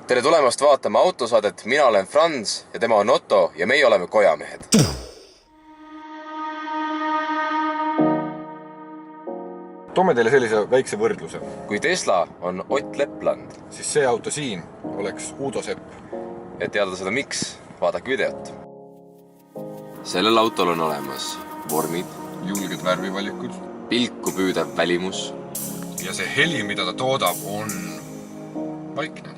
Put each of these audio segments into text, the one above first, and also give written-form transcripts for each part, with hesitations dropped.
Tere tulemast vaatama autosaadet, mina olen Franz ja tema on Otto ja meie oleme kojamehed. Toome teile sellise väikse võrdluse. Kui Tesla on Ott Lepland, siis see auto siin oleks Udo Sepp. Et teada seda miks, vaadake videot. Sellel autol on olemas vormid, Julged värvivalikud. pilku püüdev välimus. Ja see heli, mida ta toodab, on vaikne.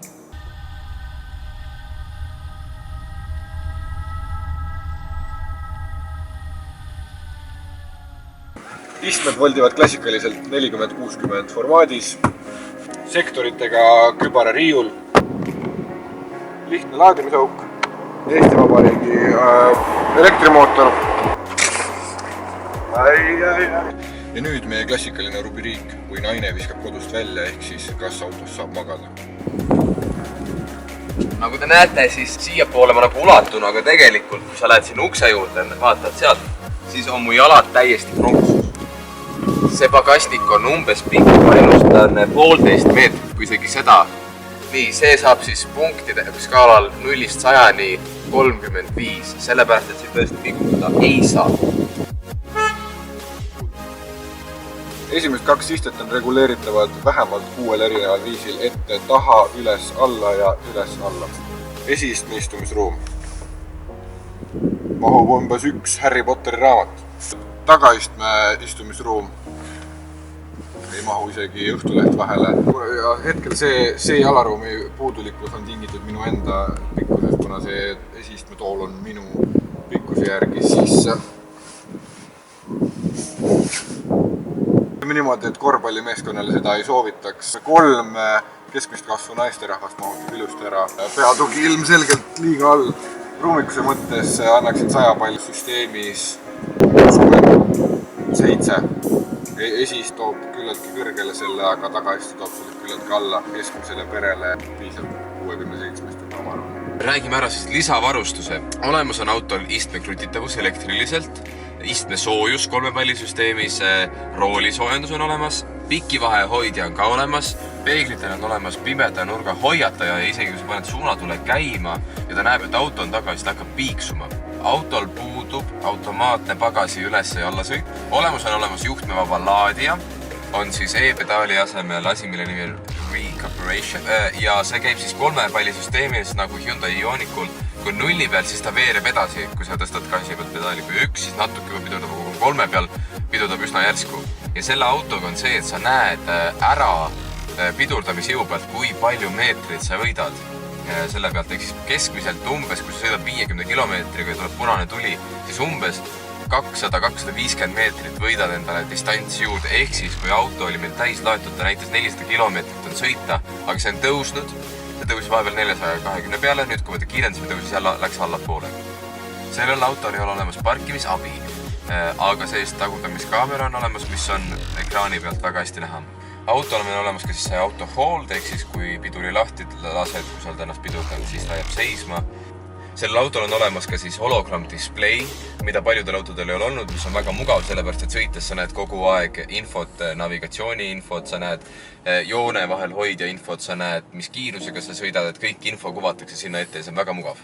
Istmed voldivad klassikaliselt 40-60 formaadis, sektoritega kübarariiul, lihtne laadimisauk, Eesti Vabariigi elektrimootor. Ja nüüd meie klassikaline rubriik, kui naine viskab kodust välja, ehk siis kas autos saab magada. Nagu te näete, siis siia poole ma nagu ulatun, aga tegelikult, kui sa lähed siin ukse juurde, vaatad sealt, siis on mu jalad täiesti pronksus. See pagastik on umbes pikk, ma ennustan 1,5 meetrit, kui isegi seda. Nii, see saab siis punktide skaalal 0-100 35, sellepärast, et siin tõesti pikutada ei saa. Esimesed 2 istet on reguleeritavad vähemalt 6 erineval viisil ette, taha, üles, alla ja üles, alla. Esiistme istumisruum. Mahub umbes 1 Harry Potteri raamat. Tagaistme istumisruum. Ei mahu isegi õhtuleht vahele. Ja hetkel see jalaruumi puudulikkus on tingitud minu enda pikkusest, kuna see esiistme tool on minu pikkuse järgi sisse. Niimoodi, et korvpallimeeskonnale seda ei soovitaks. 3 keskmist kasvu naisterahvast mahutab ilusti ära. Peatugi ilmselgelt liiga all. Ruumikuse mõttes annaksin 100 palju süsteemis 67. Esis toob küllaltki kõrgele selle, aga tagaistu toob selle küllaltki alla. Keskmisele perele piisab 67. omaruumi. Räägime ära siis lisavarustuse. Olemas on autol istme krutitavus elektriliselt, istme soojus 3 pallisüsteemis, roolisoojendus on olemas, pikivahe hoidja on ka olemas, peeglitel on olemas pimeda nurga hoiataja ja isegi kui sa paned suunatule käima ja ta näeb, et auto on taga, siis ta hakkab piiksuma. Autol puudub automaatne pagasi üles ja alla sõit. Olemas on olemas juhtmevaba laadija, on siis e-pedaali asemel asi, mille nimi on Recuperation ja see käib siis 3 pallisüsteemis nagu Hyundai Ionicul. Kui 0 peal, siis ta veereb edasi, kui sa tõstad gaasi pealt pedaali. Kui 1, siis natuke kui pidurdab, kui 3 peal pidurdab üsna järsku. Ja selle autoga on see, et sa näed ära pidurdamisjõu pealt, kui palju meetreid sa võidad selle pealt. Ehk siis keskmiselt umbes, kui sa sõidad 50 kilomeetriga ja tuleb punane tuli, siis umbes 200-250 meetrit võidad endale distants juurde. Ehk siis, kui auto oli meil täis laetud, ta näitas 400 kilomeetrit on sõita, aga see on tõusnud. See tõusis vahepeal 420 peale, nüüd kui võtta kiirendasime, tõusis jälle läks allapoole. Sellel autol ei ole olemas parkimisabi, aga seest tagurdamiskaamera on olemas, mis on ekraani pealt väga hästi näha. Autol on olemas ka siis see auto hold, ehk siis kui piduri lahti lased, kui sa oled ennast pidurdanud, siis ta jääb seisma. Sellel autol on olemas ka siis hologram display, mida paljudel autodel ei ole olnud, mis on väga mugav, sellepärast et sõites sa näed kogu aeg infot, navigatsiooni infot, sa näed joone vahel hoidja infot, sa näed, mis kiirusega sa sõidad, et kõik info kuvatakse sinna ette ja see on väga mugav.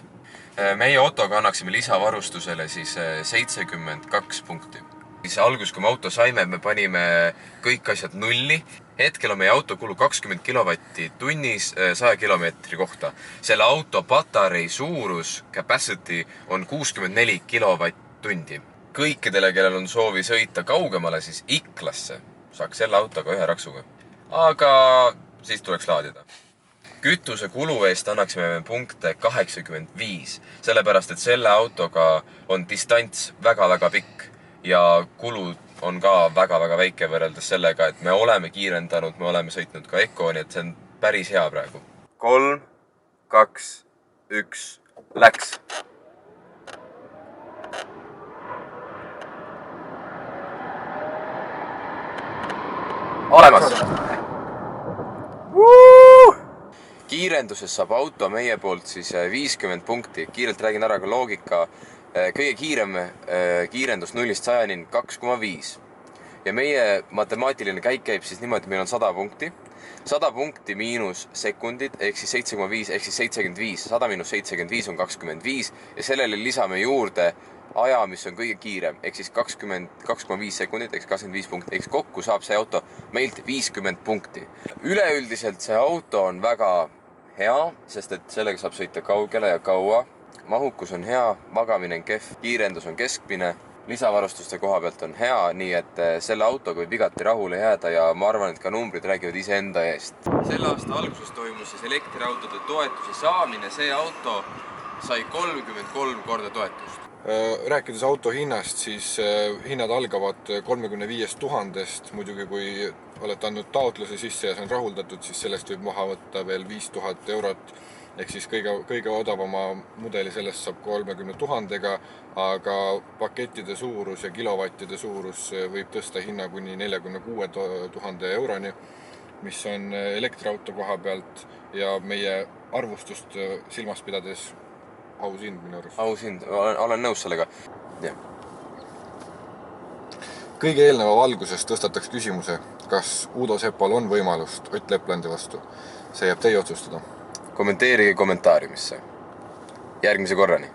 Meie autoga annaksime lisavarustusele siis 72 punkti. Siis algus, kui me auto saime, me panime kõik asjad 0. Hetkel on meie auto kulu 20 kilovatti tunnis 100 kilomeetri kohta. Selle auto patarei suurus, capacity, on 64 kilovatt-tundi. Kõikidele, kellel on soovi sõita kaugemale, siis Iklasse saaks selle autoga 1 raksuga. Aga siis tuleks laadida. Kütuse kulu eest annaksime punkte 85, sellepärast et selle autoga on distants väga-väga pikk ja kulud on ka väga-väga väike võrreldes sellega, et me oleme kiirendanud, me oleme sõitnud ka Eco, nii et see on päris hea praegu. 3, 2, 1, läks! Olemas! Kiirenduses saab auto meie poolt siis 50 punkti. Kiirelt räägin ära ka loogika. Kõige kiirem kiirendus 0-100 2,5. Ja meie matemaatiline käik käib siis niimoodi, et meil on 100 punkti. 100 punkti miinus sekundid ehk siis 7,5 ehk siis 75. 100 miinus 75 on 25 ja sellele lisame juurde aja, mis on kõige kiirem, ehk siis 2,5 sekundit, ehk 25 punkti, ehk kokku saab see auto meilt 50 punkti. Üleüldiselt see auto on väga hea, sest et sellega saab sõita kaugele ja kaua. Mahukus on hea, magamine on kehv, kiirendus on keskmine, lisavarustuste koha pealt on hea, nii et selle autoga võib igati rahule jääda ja ma arvan, et ka numbrid räägivad iseenda eest. Selle aasta alguses toimus siis elektriautode toetuse saamine, see auto sai 33 korda toetust. Rääkides auto hinnast, siis hinnad algavad 35 000-st. Muidugi, kui olete andnud taotluse sisse ja see on rahuldatud, siis sellest võib maha võtta veel 5000 eurot. Ehk siis kõige odavama mudeli sellest saab 30 000-ga, aga pakettide suurus ja kilovattide suurus võib tõsta hinna kuni 46 000 euroni, mis on elektriauto koha pealt ja meie arvustust silmas pidades ausind minu arust. Ausind, olen nõus sellega. Ja. Kõige eelneva valguses tõstataks küsimuse, kas Udo Sepal on võimalust Ott Leplandi vastu. See jääb teie otsustada. Kommenteerige kommentaariumisse. Järgmise korrani.